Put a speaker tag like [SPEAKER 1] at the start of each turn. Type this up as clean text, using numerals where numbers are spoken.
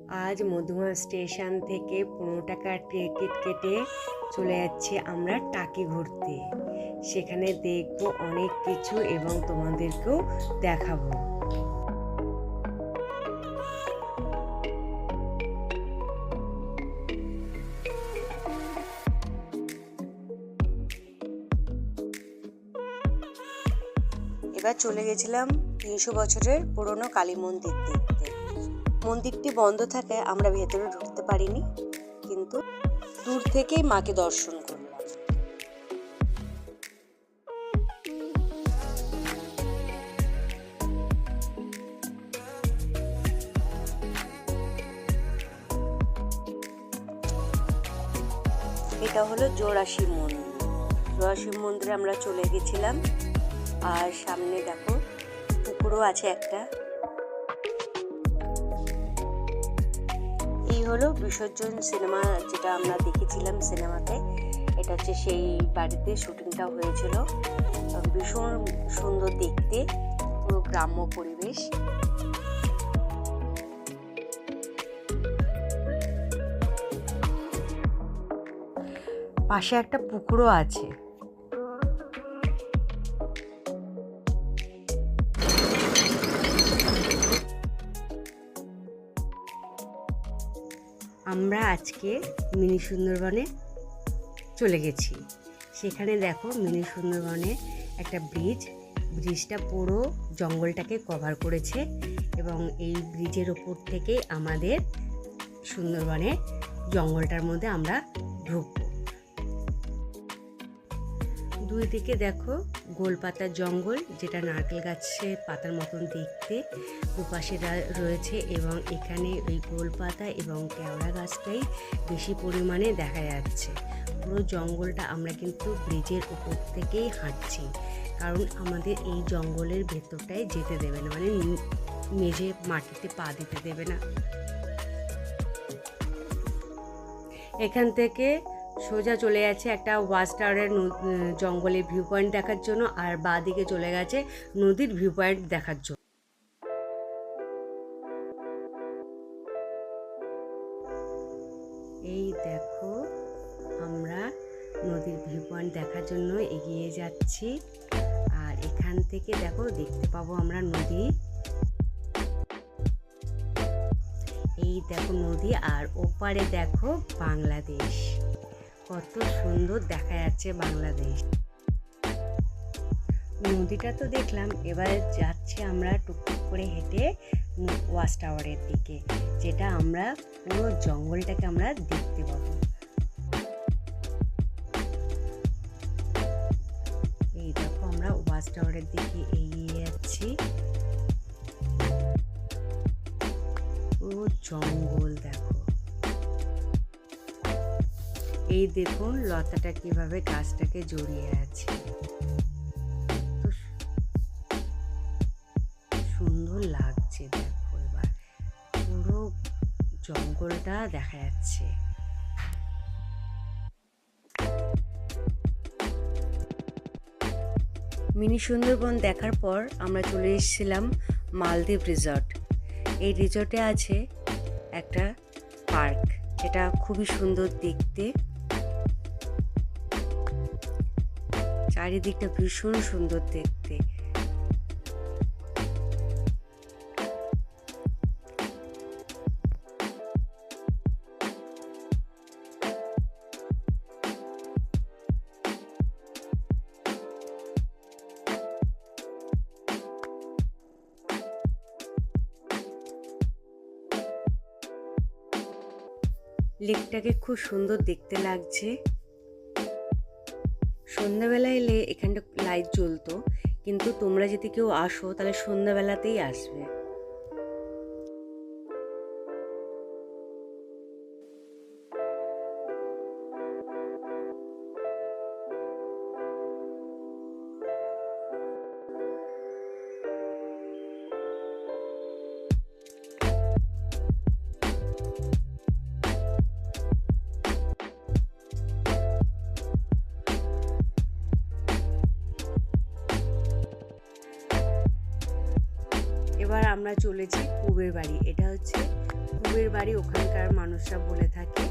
[SPEAKER 1] আজ মধুমা স্টেশন থেকে 15 টাকার টিকিট কেটে চলে যাচ্ছি আমরা টাকি ঘুরতে। সেখানে দেখবো অনেক কিছু এবং তোমাদেরকেও দেখাবো। এবার চলে গেছিলাম 300 বছরের পুরনো কালী মন্দির দেখতে। মন্দিরটি বন্ধ থাকায় আমরা ভেতরে ঢুকতে পারিনি, কিন্তু দূর থেকেই মাকে দর্শন করলাম। এটা হলো জোড়া শিব মন্দির। জোড়া শিব মন্দিরে আমরা চলে গেছিলাম। আর সামনে দেখো পুকুরও আছে একটা। এই হলো বিসর্জন সিনেমা, যেটা আমরা দেখেছিলাম সিনেমাতে। এটা হচ্ছে সেই বাড়িতে শুটিংটা হয়েছিল। ভীষণ সুন্দর দেখতে, পুরো গ্রাম্য পরিবেশ। পাশে একটা পুকুরও আছে। আমরা আজকে মিনি সুন্দরবনে চলে গেছি। সেখানে দেখো মিনি সুন্দরবনে একটা ব্রিজটা পুরো জঙ্গলটাকে কভার করেছে এবং এই ব্রিজের ওপর থেকে আমাদের সুন্দরবনের জঙ্গলটার মধ্যে আমরা ঢুকবো। দুই দিকে দেখো গোলপাতার জঙ্গল, যেটা নারকেল গাছের পাতার মতন দেখতে দুপাশে রয়েছে এবং এখানে ওই গোলপাতা এবং কেওড়া গাছটাই বেশি পরিমাণে দেখা যাচ্ছে। পুরো জঙ্গলটা আমরা কিন্তু ব্রিজের উপর থেকেই হাঁটছি, কারণ আমাদের এই জঙ্গলের ভেতরটায় যেতে দেবে না, মানে মেঝে মাটিতে পা দিতে দেবে না। এখান থেকে সোজা চলে যাচ্ছে একটা ওয়াচ টাওয়ারের জঙ্গলে ভিউ পয়েন্ট দেখার জন্য, আর বাঁ দিকে চলে গেছে নদীর ভিউ পয়েন্ট দেখার জন্য। এই দেখো আমরা নদীর ভিউ পয়েন্ট দেখার জন্য এগিয়ে যাচ্ছি। আর এখান থেকে দেখো দেখতে পাবো আমরা নদী। এই দেখো নদী, আর ওপারে দেখো বাংলাদেশ। কত সুন্দর দেখা যাচ্ছে বাংলাদেশ। নদীটা তো দেখলাম, এবার যাচ্ছি আমরা টুকটুক করে হেঁটে ওয়াচ টাওয়ারের দিকে, যেটা আমরা পুরো জঙ্গলটাকে আমরা দেখতে পাবো। এই দেখো আমরা ওয়াচ টাওয়ারের দিকে এগিয়ে যাচ্ছি। পুরো জঙ্গল দেখো। এই দেখুন লতাটা কিভাবে গাছটাকে জড়িয়ে আছে, সুন্দর লাগছে। দেখো এবার পুরো জঙ্গলটা দেখা যাচ্ছে। মিনি সুন্দরবন দেখার পর আমরা চলে এসেছিলাম মালদ্বীপ রিসর্ট। এই রিসর্টে আছে একটা পার্ক, যেটা খুবই সুন্দর দেখতে। চারিদিকটা ভীষণ সুন্দর দেখতে। লেকটাকে খুব সুন্দর দেখতে লাগছে। সন্ধ্যাবেলা এলে এখানটা লাইট জ্বলতো, কিন্তু তোমরা যদি কেউ আসো তাহলে সন্ধ্যাবেলাতেই আসবে। এবার আমরা চলেছি কুবের বাড়ি। এটা হচ্ছে কুবের বাড়ি, ওখানকার মানুষরা বলে থাকে।